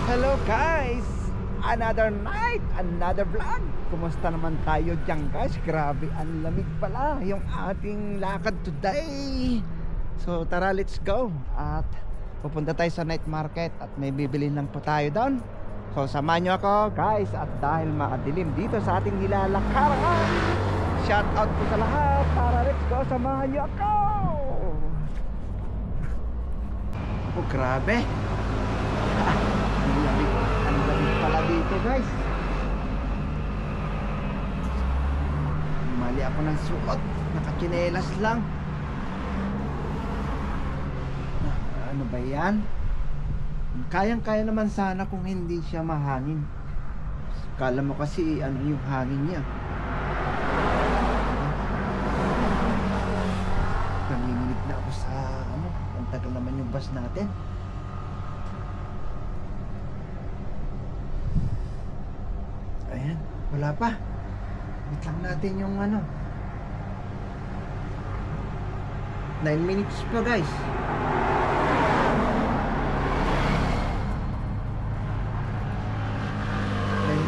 Hello guys! Another night, another vlog. Kumusta naman tayo dyan guys? Grabe, ang lamig pala yung ating lakad today. So tara, let's go. At pupunta tayo sa night market at may bibili lang po tayo doon. So samahan nyo ako guys. At dahil makadilim dito sa ating nilalakaran, shout out po sa lahat. Tara, let's go, samahan nyo ako. Oh, grabe. Ang lamig pala dito guys. Mali ako ng suot, nakachinelas lang. Ano ba yan? Kayang-kaya naman sana kung hindi siya mahangin. Kala mo kasi ano yung hangin niya. Nanginginig na ako sa ano. Ang tagal naman yung bus natin. Ayan, wala pa. Wait lang natin yung ano. 9 minutes pa guys. 9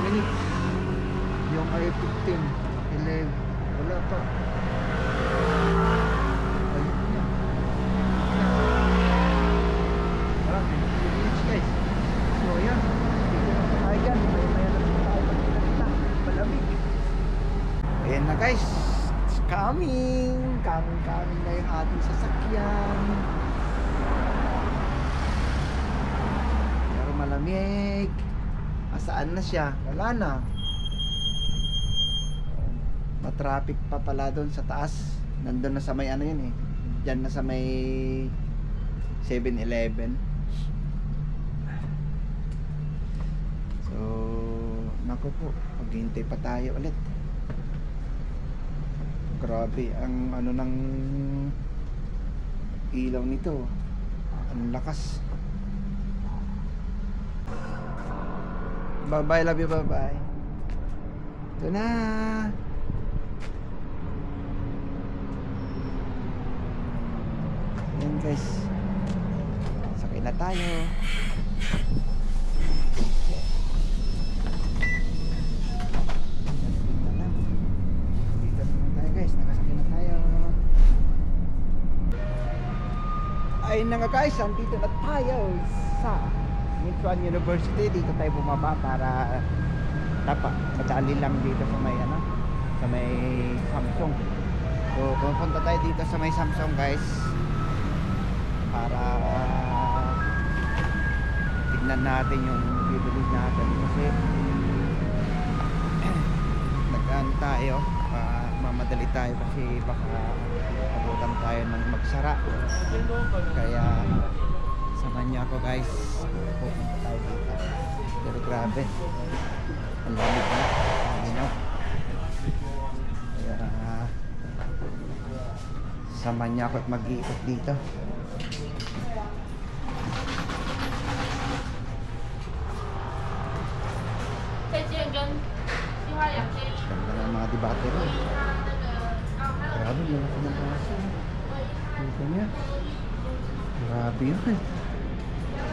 minutes. Yung ay 15, 11. Wala pa. Ayun na. Wala, 15 minutes guys. So yan. Dito na tayo dyan. Maya na tayo magkita. Malamig. Ayan na guys. It's coming. Coming na yung ating sasakyan. Pero malamig. Asaan na siya? Wala na. Matraffic pa pala doon sa taas. Nandun na sa may ano yun eh. Diyan na sa may 7-Eleven. So naku po, maghintay pa tayo ulit. Grabe ang ano ng ilaw nito. Ang lakas. Bye bye, love you, bye bye. Ito na. Ayan guys, sakay na tayo. Dito naman tayo guys, nakasakay na tayo. Ayun na nga guys, andito na tayo sa Michoacan University. Dito tayo bumaba para madali lang dito sa may ano, sa may Samsung. So pupunta tayo dito sa may Samsung guys para tignan natin yung bibili natin kasi nag-ano tayo, mamadali tayo kasi baka abutan tayo ng magsara. Kaya samahan niyo ako guys, pupunta tayo dito. Pero grabe, ang lamig na, you know? Kaya samahan niyo ako at mag-iikot dito. Ganda ng mga debate rin. Grabe, lalaki ng kaso. Dito niya. Grabe yun eh.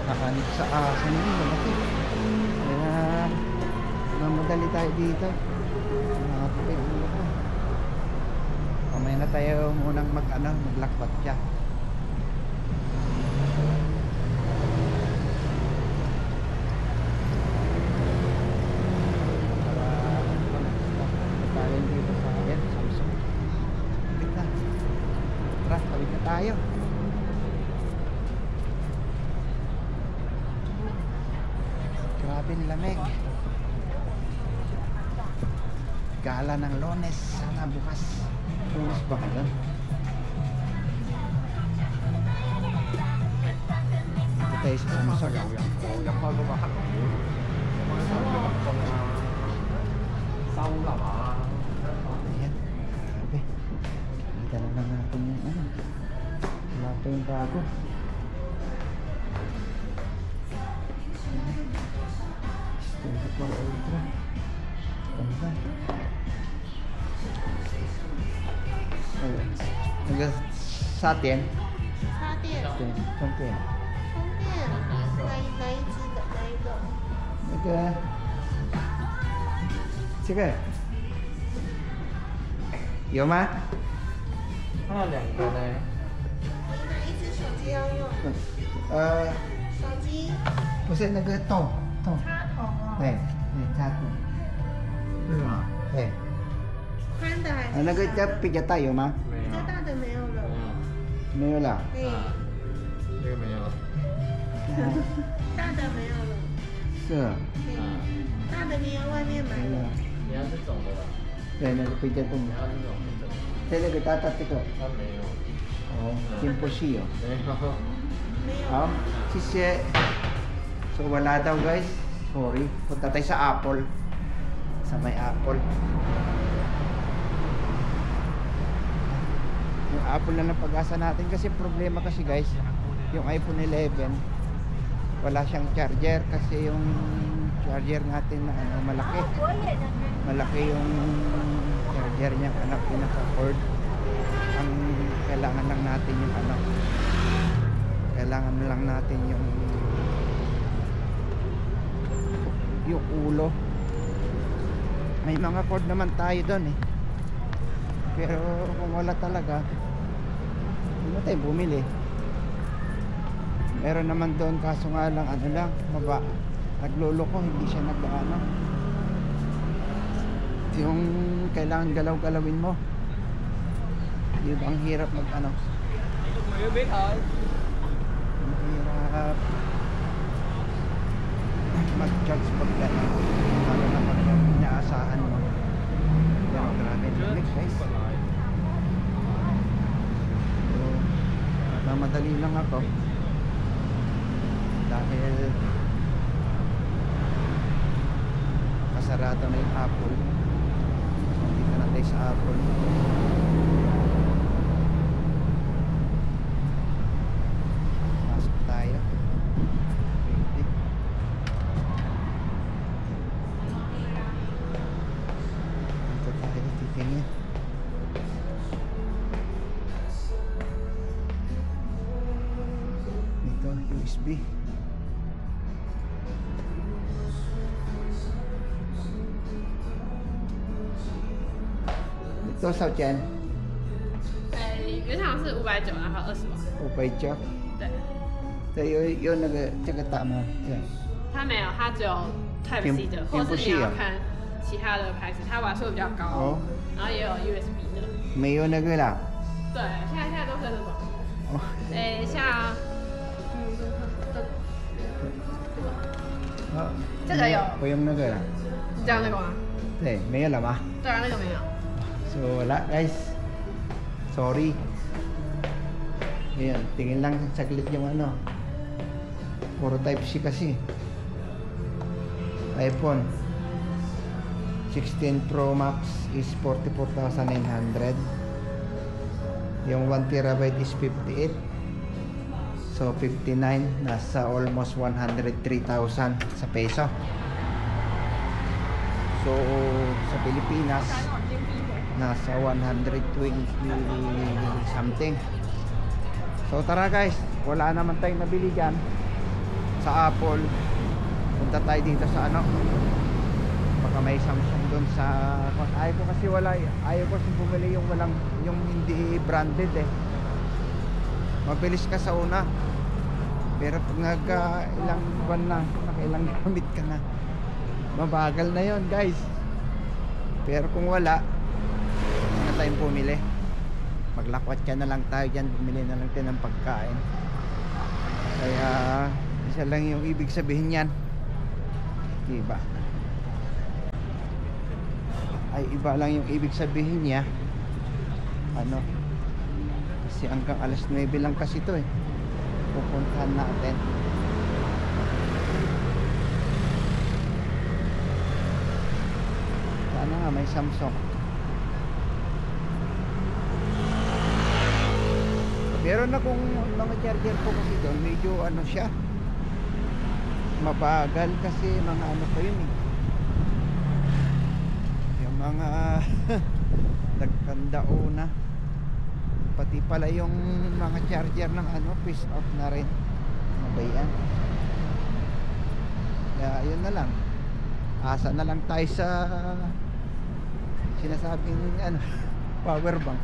Nakanik sa aso niya, lalaki. Kaya mamadali tayo dito. Nakatipid ulo ko. Kamaya na tayo munang maglakbat siya. Tawid na tayo. Grabe ang lamig. Gala ng Lunes. Sana bukas. Lunes ba ka doon? Ito tayo sa Samsung. Ayan. Grabe. Kita na lang natin yung ano. Wala pa yung bago. Ito pa ultra. Ganda. Sa atin? Sa atin. 充电。充电，哪一支的哪一个？个，这个有吗？那两个呢？一只手机要用，手机不是那个洞，插头哦，对，插头，是吗？对，宽的还是那个小的？这比较大有吗？没有。比较大的没有了，没有了。对，啊，这个没有。大的没有了，是，对，大的你要外面买没有了，。你要这种的吧？对，那个比较重你。要这种的。对，那个大大这个。它没有。哦，真不是哦。没有。没有。好, sisi. So wala daw guys. Sorry. Punta tayo sa Apple. Sa may Apple. Yung Apple na lang pag-asa natin kasi problema kasi guys, yung iPhone 11 wala siyang charger kasi yung charger natin na ano, malaki. Malaki yung charger niya, anak pinaka-cord. Ang kailangan lang natin yung ano, kailangan lang natin yung ulo. May mga cord naman tayo doon eh, pero kung wala talaga hindi na tayo bumili. Meron naman doon kaso nga lang ano lang, nagluloko, hindi siya nagdaano. Yung kailangan galaw-galawin mo, yun ang hirap mag ano, Mới biết thôi. hirap mag-charge pag gano'n, lalo na pag yung inaasahan mo. Pero grabe lamig guys. So, mamadali lang ako dahil kasarado na yung Apple. So, dito na tayo sa Apple. Pasok tayo. Ready. Dito tayo titingin. Ito, USB.多少钱？原厂是590，然后20瓦。 590。对，对，有那个这个大吗？对。它没有，它只有 Type C 的，或者是你要看其他的牌子，它瓦数比较高，哦，然后也有 USB 的。没有那个啦。对，现在都是这种。哦，像哦这个有不用那个啦。你知道那个吗？对，没有了吗？对啊，那个没有。 So wala guys. Sorry. Ayan, tingin lang saglit yung ano. Puro Type C kasi. iPhone 16 Pro Max is 44,900. Yung 1TB is 58. So 59, nasa almost 103,000 sa peso. So sa Pilipinas nasa 120 something. So tara guys, wala naman tayong nabili dyan sa Apple. Punta tayo dito sa ano, baka may Samsung doon sa ayaw ko kasi wala, ayaw ko kasi bumili yung walang, yung hindi branded eh. Mabilis ka sa una, pero pag ilang buwan na, nakailang gamit ka na, mabagal na yon guys. Pero kung wala, hindi na tayong pumili. Maglakwat ka na lang tayo dyan, bumili na lang tayo ng pagkain. Kaya isa lang yung ibig sabihin yan, diba? Ay iba lang yung ibig sabihin niya, ano, kasi hanggang alas 9 lang kasi ito eh, pupuntahan natin. Sana nga may Samsung. Meron akong mga charger ko kasi doon, medyo ano siya, mabagal kasi mga ano pa yun eh, yung mga nagkandaona, pati pala yung mga charger ng ano, piece out na rin. Ano ba yan? Kaya yun na lang, asa na lang tayo sa sinasabing ano, power bank.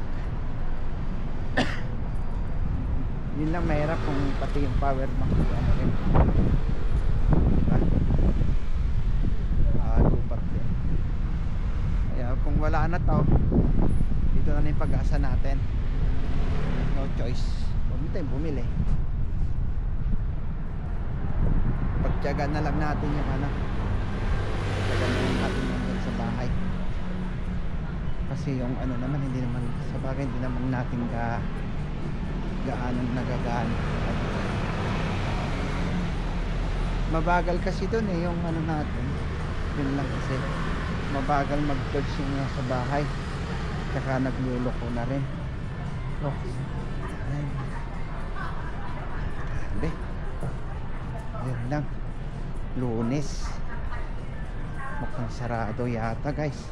Yun lang mahirap kung pati yung power bank ano rin, diba? Lupat din. Kaya kung wala na to, dito na yung pag-asa natin. No choice, huwag mo tayong bumili. Pagtiyaga na lang natin yung ano, pagtiyaga na lang natin yung sa bahay. Kasi yung ano naman, hindi naman sa bagay, hindi naman natin gaanong nagagaan. Mabagal kasi dun eh yung ano natin. Yun lang kasi mabagal mag-charge yung sa bahay, tsaka nagluloko na rin. Oh. Grabe. Yun lang, Lunes, mukhang sarado yata guys.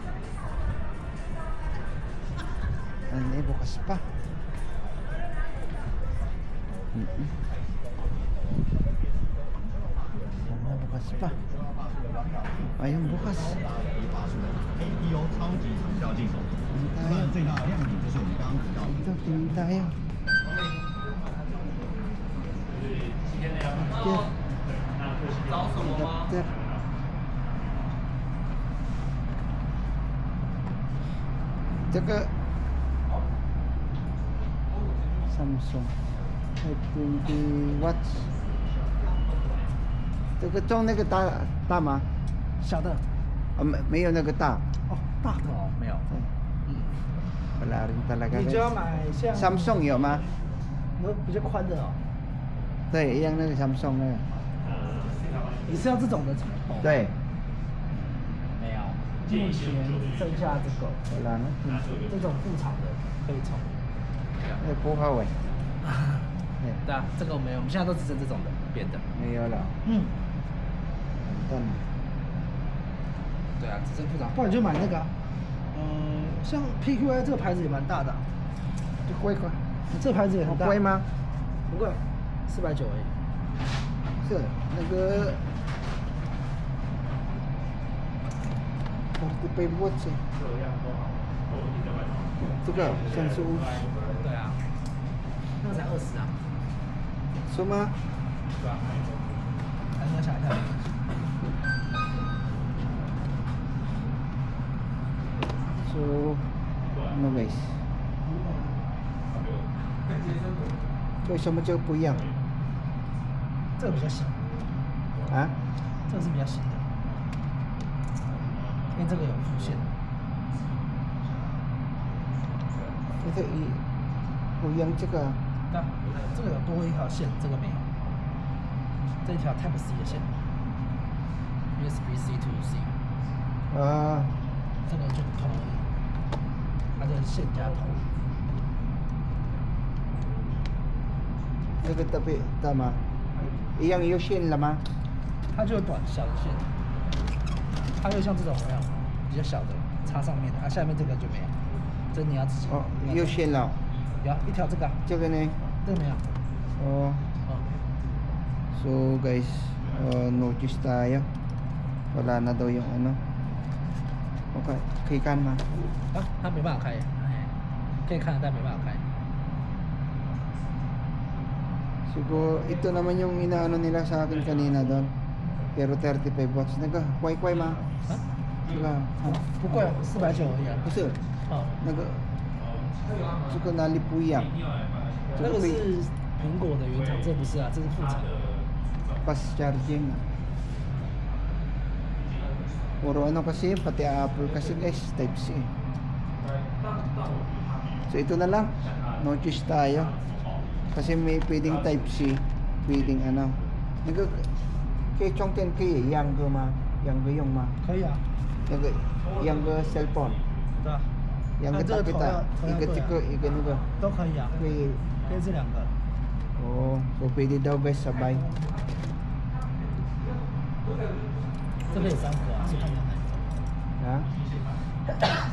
Ano eh, bukas pa. Sana bukas pa. Ayun, bukas. Ito, tingin tayo. Adapter. Tsaka Samsung 20 watts. 这个装那个大吗？小的没有那个大。哦，大的哦没有。Wala rin talaga. 你就要买像 Samsung 有吗？比较宽的哦。对，一样那个 Samsung 那个。你是要这种的？对。没有，目前剩下这个。Wala na. 这种副厂的可以充。哎，不好哎。对啊，这个没有，我们现在都只剩这种的扁的。没有了。完蛋了。对啊，只剩副厂，不然你就买那个、啊。像 PQA 这个牌子也蛮大的、啊。就贵贵。这牌子也很大。贵吗？不贵，490而已。是那个。45 watts 这个35。对啊。那个才20啊。是吗？对啊。还是要想一下。So, ano guys? So, 什么就不一样？这个比较新。啊？这个是比较新的，因为这个有副线。这个不一样，这个。对啊，这个有多一条线，这个没有。这一条 Type C 的线 ，USB-C to C。啊。这个就不同而已，它的线加头。这个特别大吗？一样有线了吗？它就有短小的线，它就像这种没有比较小的插上面的，下面这个就没有，这你要自己。哦，有线了。有一条这个。这个呢？这个没有。哦。So guys, notice tayo. Wala na daw yung ano. Okay, 可以看吗？啊，它没办法开，可以看但没办法开。Siguro ito naman yung inaano nila sa akin kanina doon. Pero 35 watts. Nag-kway-kway ma? Ha? Diba? 不贵，490而已啊。不是，这个哪里不一样？这个是苹果的原厂，这不是啊，这是副厂。Fast charging. Puro ano kasi, pati Apple kasi guys, Type C. So ito na lang, no choice tayo. Kasi may pwedeng Type C, pwedeng ano. Kay Chong 10 可以两个吗？两个用吗？可以啊。那个两个 cell phone。对啊。两个大大，一个这个，一个那个。都可以啊。可以这两个。哦，so pwede daw guys sabay. 这个有3盒啊，是看到哪一种？啊？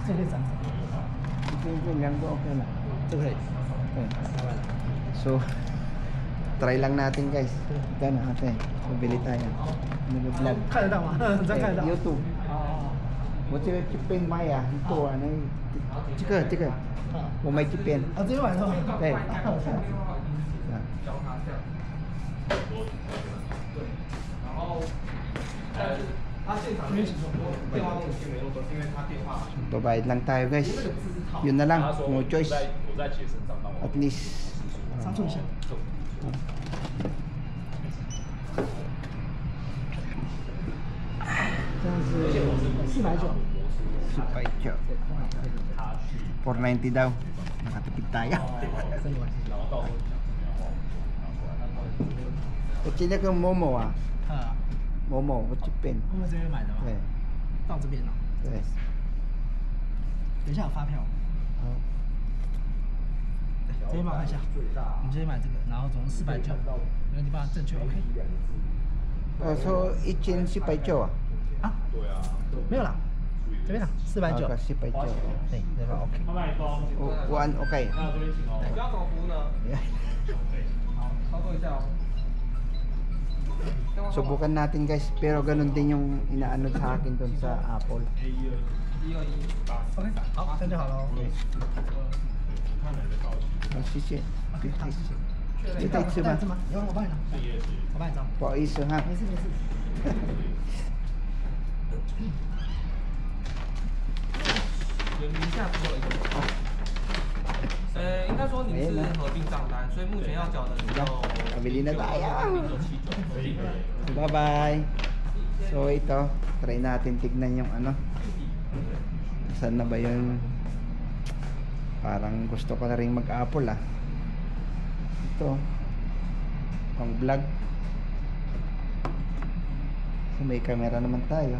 这个3盒。这两个 okay 了。这个可以。Okay. So, try lang natin guys. Ito na ate. Mabili tayo. Nag-vlog. 看得到吗？这看得到。YouTube. 我这个这边买啊，很多啊，那这个我买这边，啊，这边买的吗？对，啊然后，他现场没电话跟我先没弄，是因为他电话。babayad lang tayo guys. Yun na lang, no choice. 我在姐身上帮我。 At least 上注一下。这样是490。 super job. 490 daw. Nakatipid tayo. 我记得跟某某啊，某某我这边，我们这边买的吗？对到这边了。对，等一下有发票。好，对，这边帮我看一下。我们这边买这个，然后总共490，没问题吧？正确 OK。so 1048啊？啊？对啊。没有啦，这边啦，490。449。对，这边 OK。One okay. 需要怎么服务呢？好，操作一下哦。 Subukan natin guys, pero ganun din yung inaano sa akin doon sa Apple. OK， 好，这样就好了哦。谢谢。OK，好，谢谢。你可以吃吗？吗？有，我帮你拿。我帮你装。不好意思哈。没事没事。有名下只有一个。应该说你是合并账单，所以目前要缴的只有Kabili na tayo. 6979。 Bye-bye. So ito, try natin tignan yung ano. Saan na ba yun? Parang gusto ko na rin mag-Apple ah. Ito. Pang vlog. So may camera naman tayo.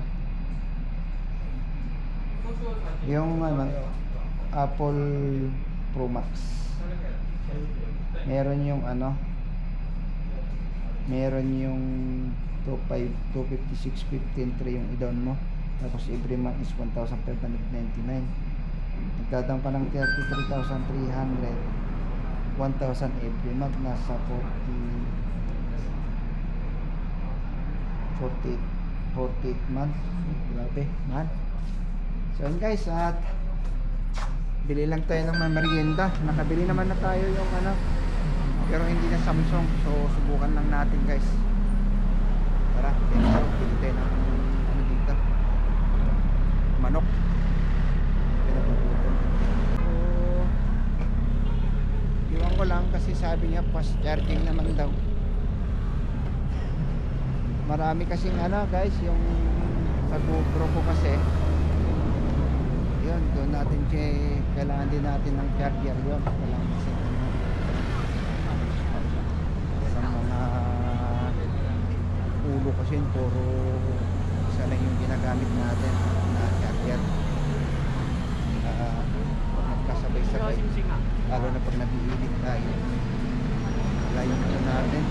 Yung ano, Apple Pro Max. Meron yung ano, meron yung 256.15 yung i-down mo, tapos every month is 1,599. Nagtatang ka ng 33,300, 1,000 every month, nasa 48 months. Grabe man. So yun guys, at bili lang tayo ng mga merienda. Nakabili naman na tayo yung ano, pero hindi na Samsung. So subukan lang natin guys. Tara, bili tayo ng ano dito, manok. Pinabubuto. So iwan ko lang kasi sabi niya fast charging naman daw. Marami kasing ano guys, yung sa GoPro ko kasi yun, doon natin kailangan din natin ng charger yun. Kailangan kasi walang mga ulo kasi yun, puro isa lang yung ginagamit natin na charger. Magkasabay-sabay, lalo na pag nag-iinit tayo, wala yung ano natin,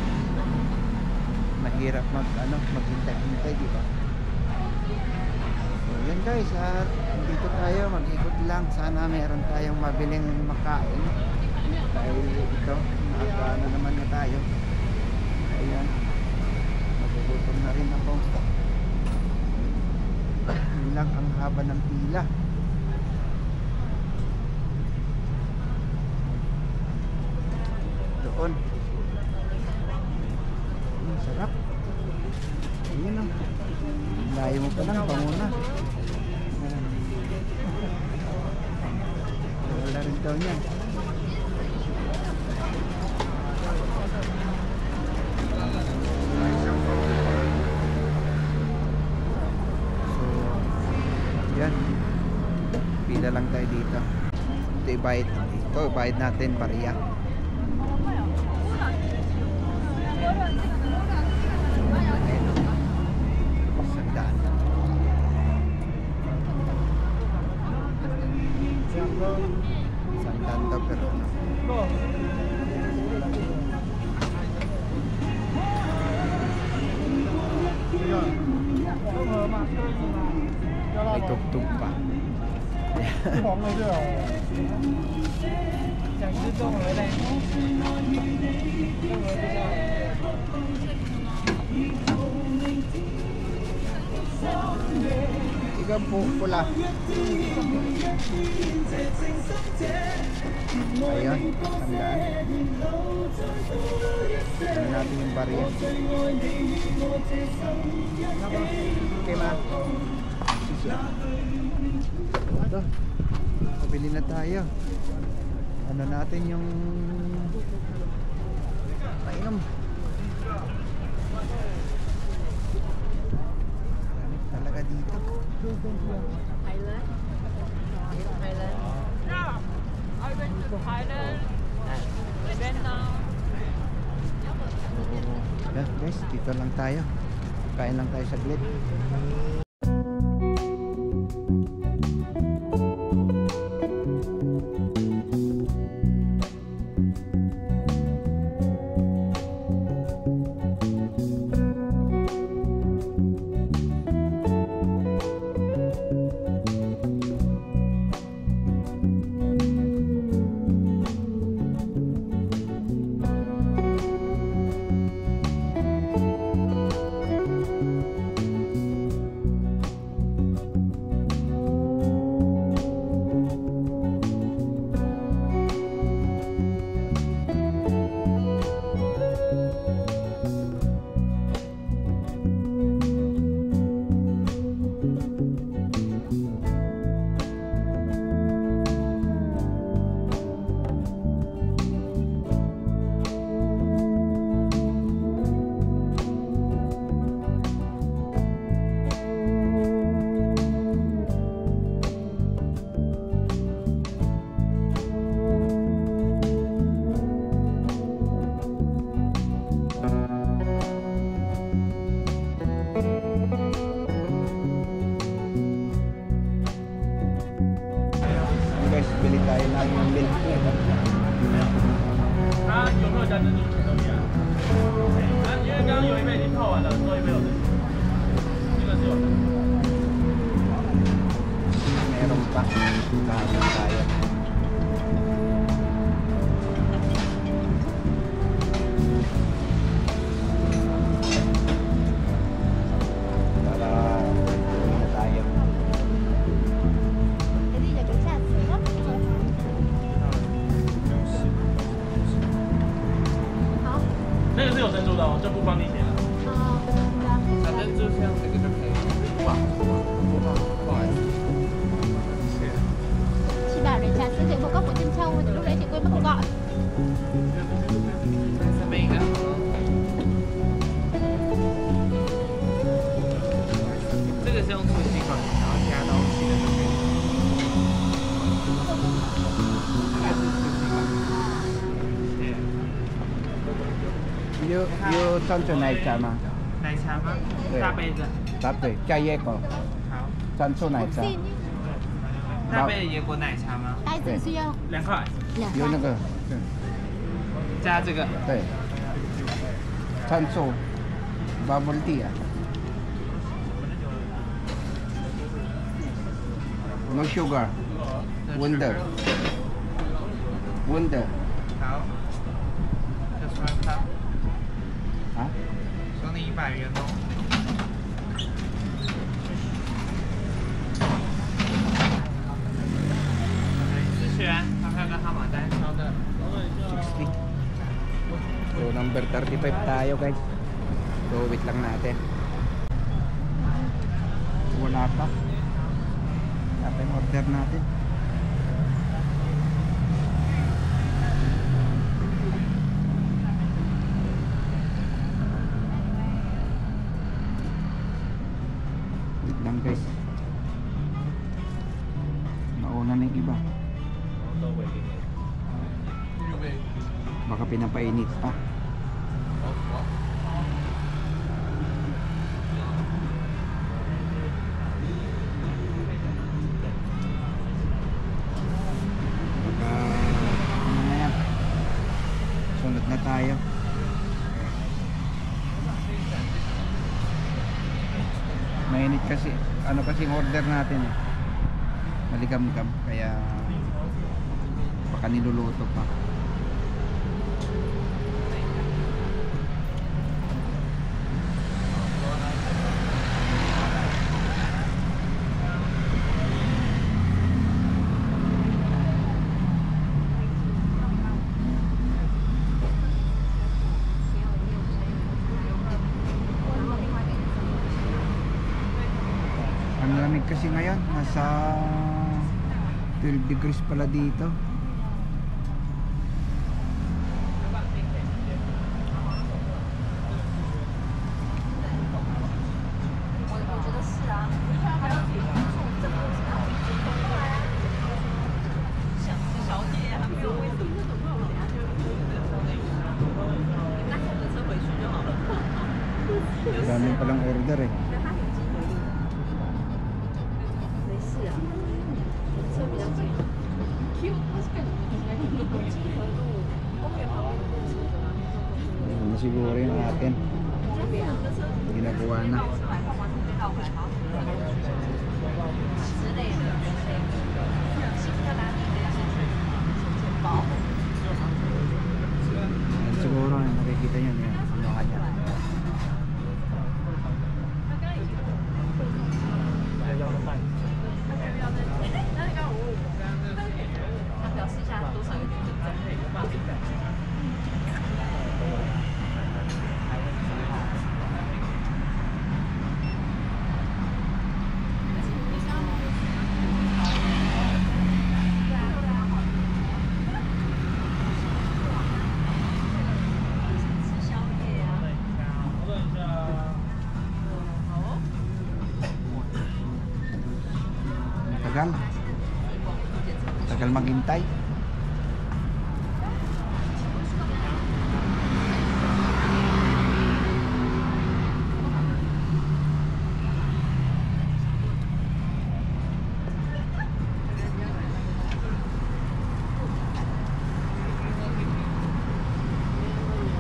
mahirap maghintay-hintay, di ba? So yun guys, at dito tayo, mag-ikot lang. Sana meron tayong mabiling makain dahil ito, nakakaano naman na tayo. Ayan, magugutom na rin ako. Yun lang, ang haba ng pila. Doon, sarap. Ayan lang, layo mo pa lang, bango na. Wala rin daw niyan. So yan, pila lang tayo dito. Ito ibayad natin pariya. Sandaan daw pero ano. May tugtog pa. Sigang pula. Ayun, tandaan. Ano natin yung barya. Okay, ma. Ito. Pabili na tayo. Ano natin yung painom. Talaga dito. Thailand. Thailand. Yeah, I went to Thailand. Vietnam. Yeah, guys, dito lang tayo. Kain lang tayo saglit. Guys, bili tayo ng milk. 它有没有加珍珠全都一样。因为刚刚有一杯已经泡完了，最后一杯有珍珠，这个是有的。 Meron pa. Kain tayo. Para bili na tayo. 那个是有珍珠的哦，就不帮你写了。小珍珠像这个就可以。哇，不好意思。 Chị bảo để trà sữa chị có cốc của chân trâu thì lúc đấy chị quên mất không gọi. 这边应该好了。这个是用粗细管，然后加到细的就可以。这个是粗细管。对。 You chancho奶茶吗？ 奶茶吗？对大杯的。大杯加椰果，好。 chancho 奶茶。 Xin 大杯的椰果奶茶吗？ tay tự suy không? 2块。有那个，加这个。对，chancho bubble tea 啊。No sugar. Wonder. Wonder. 好。就穿它。啊？收你100元哦。4元，发票跟号码单收的。 60. So number 35 tayo guys. So wait lang natin. Wala pa. Wala pa yung order natin. Wait lang guys. Nauna na yung iba. Baka pinapainit pa. Baka ano na yan. Sunod na tayo. Mainit kasi. Ano kasi yung order natin eh. Maligam-gam. Kaya baka niluluto pa. Ang lamig kasi ngayon, nasa 12 degrees pala dito. Dami palang order eh. Ano siguro yung atin ginagawa na. Yan siguro nakikita nyo yan ano kanya. Tagal maghintay.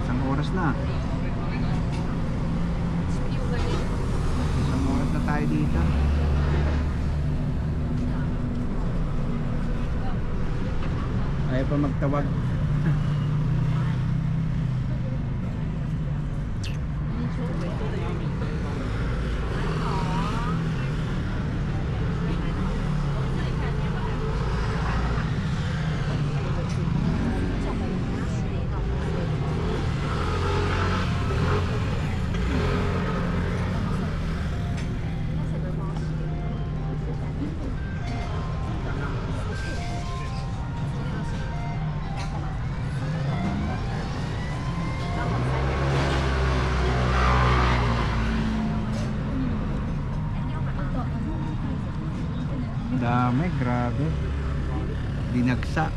Isang oras na. Isang oras na tayo dito. Ayaw pa magtawag. Dami, grabe. Dinagsa.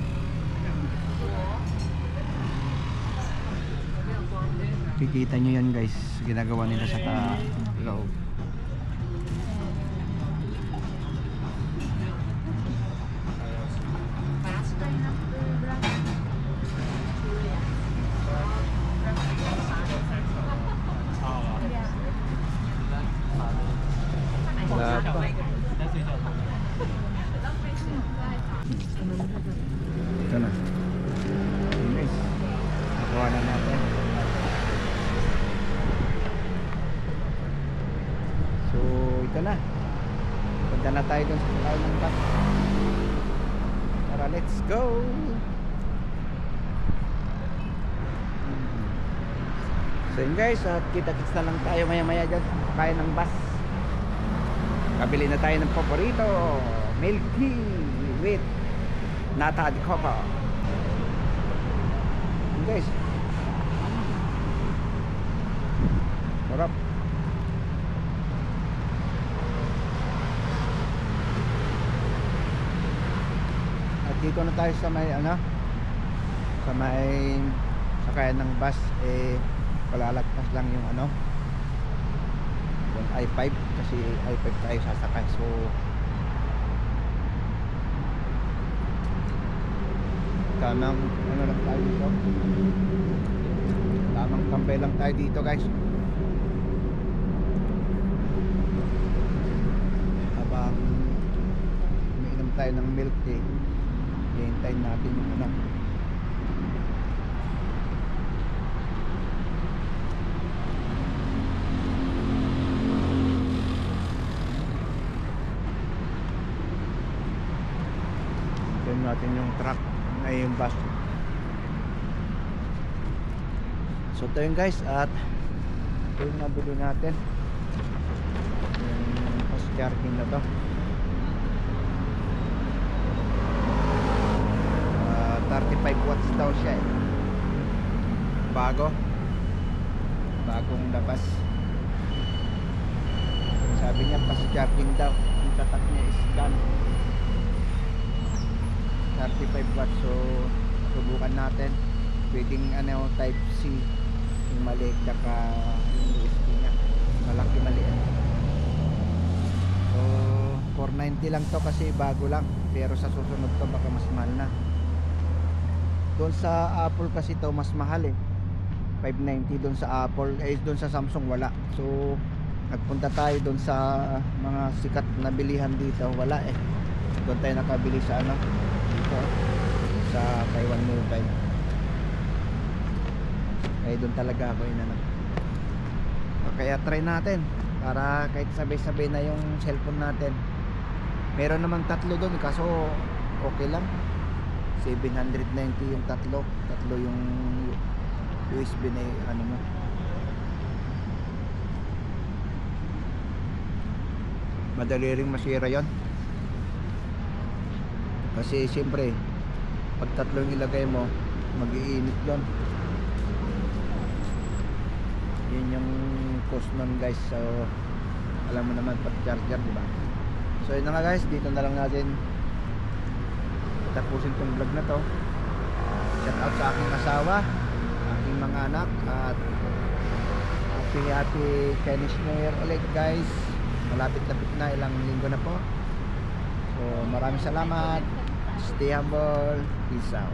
Kikita nyo yan guys, ginagawa nila sa loob. Ito na. Guys, nakuha na natin. So, ito na. Punta na tayo dun sa layo ng bus. Tara, let's go! So yun guys, at kita-kits na lang tayo maya-maya dyan. Kaya ng bus. Kabili na tayo ng paborito. Milk tea with nata de coco. Guys, sarap. At dito na tayo sa may sa may sakayan ng bus. Palalagpas lang yung yung I-5 kasi I-5 tayo sasakay. So tamang lang tayo dito, tamang tambay lang tayo dito guys habang umiinom tayo ng milk tea. Hihintayin natin yung natin yung truck ay yung bus. So ito yun guys, at ito yung nabili natin yung pastel. charging na to. 35 watts daw siya eh. Bagong labas. Sabi niya fast charging daw. Ang tatak niya is done. 35 watts. So subukan natin. Pwedeng type C yung maliit, tsaka yung USB nya malaki maliit. So 490 lang to kasi bago lang, pero sa susunod to baka mas mahal na. Doon sa Apple kasi to mas mahal eh, 590 doon sa Apple, doon sa Samsung wala. So nagpunta tayo doon sa mga sikat na bilihan dito, wala eh. Doon tayo nakabili sa dito sa Taiwan Mobile. Doon talaga ako inanap. Kaya try natin para kahit sabay-sabay na yung cellphone natin. Meron namang tatlo doon kaso okay lang, 790 yung tatlo yung USB na mo. Madali ring masira yon kasi siyempre pag tatlo yung ilagay mo mag-iinit yon. Yun yung cost nun guys. So alam mo naman pag charger, diba? So yun na nga guys, dito na lang natin tapusin tong vlog na to. Shout out sa aking asawa, aking mga anak, at happy Chinese New Year ulit guys. Malapit-lapit na, ilang linggo na po. So maraming salamat. Stay humble. Peace out.